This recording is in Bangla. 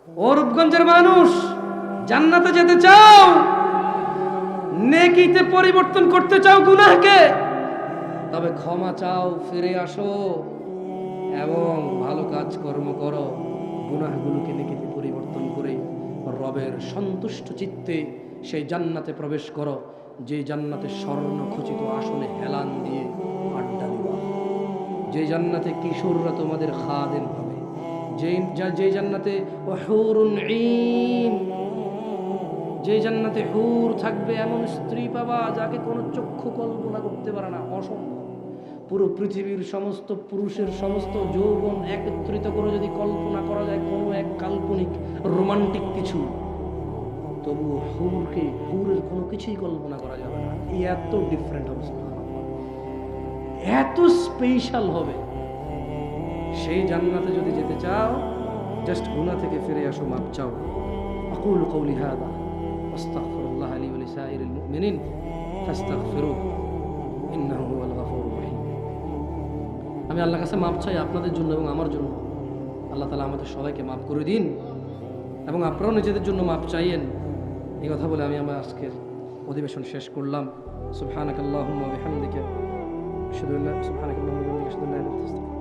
ও রূপগঞ্জের মানুষ, জান্নাতে যেতে চাও, নেকিতে পরিবর্তন করতে চাও গুনাহকে, তবে ক্ষমা চাও, ফিরে আসো এবং ভালো কাজ কর্ম করো, গুনাহগুলোকে নেকিতে পরিবর্তন করে রবের সন্তুষ্ট চিত্তে সেই জান্নাতে প্রবেশ করো, যে জান্নাতে স্বর্ণ খচিত আসনে হেলান দিয়ে আড্ডা দিবা, যে জান্নাতে কিশোররা তোমাদের খাদেম হবে, যে জান্নাতে হুরুন ঈন, যে জান্নাতে হুর থাকবে, এমন স্ত্রী পাবা যাকে কোনো চক্ষু কল্পনা করতে পারে না, অসম্ভব। পুরো পৃথিবীর সমস্ত পুরুষের সমস্ত যৌবন একত্রিত করে যদি কল্পনা করা যায় কোনো এক কাল্পনিক রোমান্টিক কিছু, তবু হুরের কোনো কিছুই কল্পনা করা যাবে না। এত ডিফারেন্ট হবে, এত স্পেশাল হবে। সেই জান্নাতে যদি যেতে চাও, জাস্ট গুনাহ থেকে ফিরে আসো, মাপ চাও। আকুলু কওলি হাযা আস্তাগফিরুল্লাহ লি ওয়া লিসাইরিল মুমিনিন ফাস্তাগফিরুহু ইন্নাহু হুয়াল গফুরুর রহিম। আমি আল্লাহর কাছে মাপ চাই আপনাদের জন্য এবং আমার জন্য। আল্লাহ তাআলা আমাদের সবাইকে মাফ করে দিন এবং আপনারাও নিজেদের জন্য মাপ চাইয়েন। এই কথা বলে আমি আমার আজকের অধিবেশন শেষ করলাম। সুবহানাকাল্লাহুম্মা ওয়া বিহামদিকা আশহাদু আল্লা ইলাহা ইল্লা আনতা আস্তাগফিরুকা ওয়া আতুবু ইলাইক।